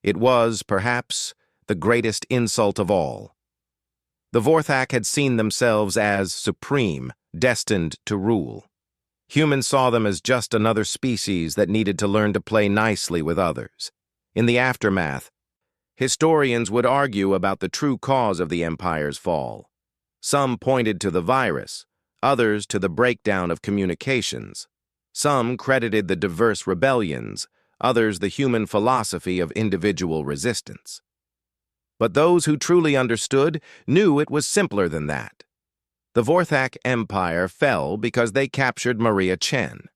It was, perhaps, the greatest insult of all. The Vorthak had seen themselves as supreme, destined to rule. Humans saw them as just another species that needed to learn to play nicely with others. In the aftermath, historians would argue about the true cause of the Empire's fall. Some pointed to the virus, others to the breakdown of communications. Some credited the diverse rebellions, others the human philosophy of individual resistance. But those who truly understood knew it was simpler than that. The Vorthak Empire fell because they captured Maria Chen.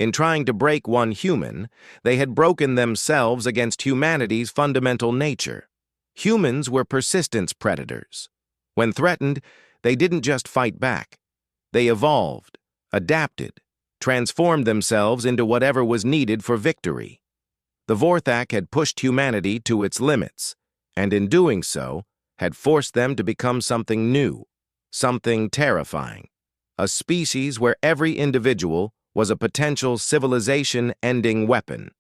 In trying to break one human, they had broken themselves against humanity's fundamental nature. Humans were persistence predators. When threatened, they didn't just fight back. They evolved, adapted, transformed themselves into whatever was needed for victory. The Vorthak had pushed humanity to its limits, and in doing so, had forced them to become something new, something terrifying, a species where every individual was a potential civilization-ending weapon.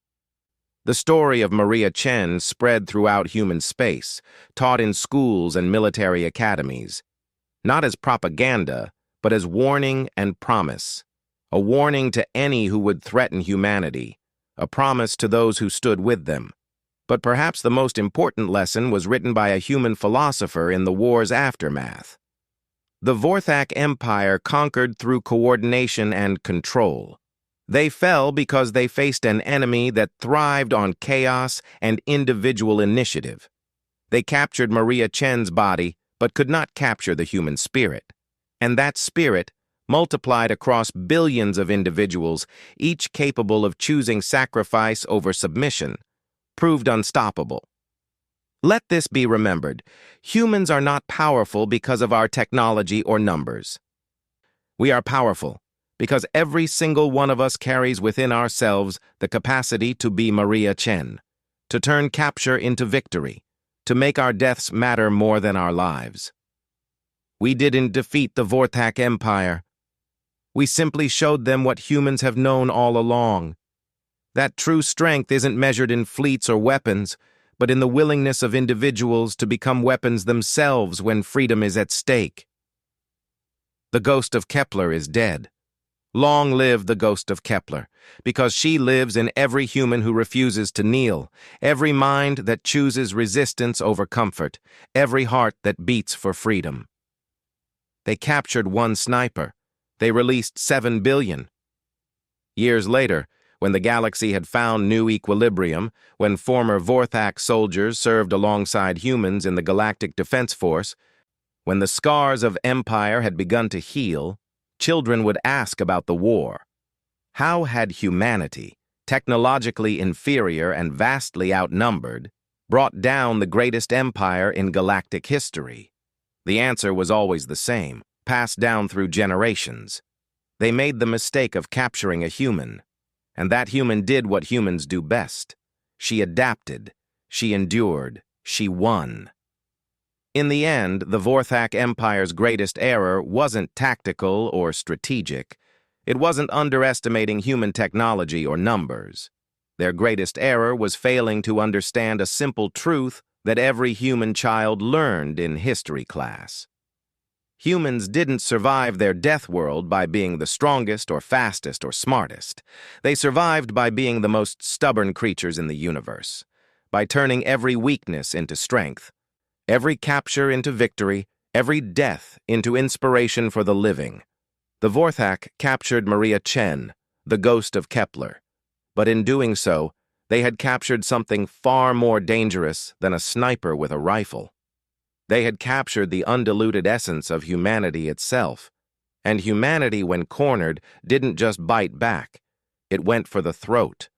The story of Maria Chen spread throughout human space, taught in schools and military academies, not as propaganda, but as warning and promise. A warning to any who would threaten humanity, a promise to those who stood with them. But perhaps the most important lesson was written by a human philosopher in the war's aftermath. The Vorthak Empire conquered through coordination and control. They fell because they faced an enemy that thrived on chaos and individual initiative. They captured Maria Chen's body, but could not capture the human spirit. And that spirit, multiplied across billions of individuals, each capable of choosing sacrifice over submission, proved unstoppable. Let this be remembered. Humans are not powerful because of our technology or numbers. We are powerful because every single one of us carries within ourselves the capacity to be Maria Chen, to turn capture into victory, to make our deaths matter more than our lives. We didn't defeat the Vorthak Empire. We simply showed them what humans have known all along. That true strength isn't measured in fleets or weapons, but in the willingness of individuals to become weapons themselves when freedom is at stake. The ghost of Kepler is dead. Long live the ghost of Kepler, because she lives in every human who refuses to kneel, every mind that chooses resistance over comfort, every heart that beats for freedom. They captured one sniper. They released 7 billion. Years later, when the galaxy had found new equilibrium, when former Vorthak soldiers served alongside humans in the Galactic Defense Force, when the scars of empire had begun to heal, children would ask about the war. How had humanity, technologically inferior and vastly outnumbered, brought down the greatest empire in galactic history? The answer was always the same, passed down through generations. They made the mistake of capturing a human. And that human did what humans do best. She adapted, she endured, she won. In the end, the Vorthak Empire's greatest error wasn't tactical or strategic. It wasn't underestimating human technology or numbers. Their greatest error was failing to understand a simple truth that every human child learned in history class. Humans didn't survive their death world by being the strongest or fastest or smartest. They survived by being the most stubborn creatures in the universe, by turning every weakness into strength, every capture into victory, every death into inspiration for the living. The Vorthak captured Maria Chen, the ghost of Kepler, but in doing so, they had captured something far more dangerous than a sniper with a rifle. They had captured the undiluted essence of humanity itself. And humanity, when cornered, didn't just bite back. It went for the throat.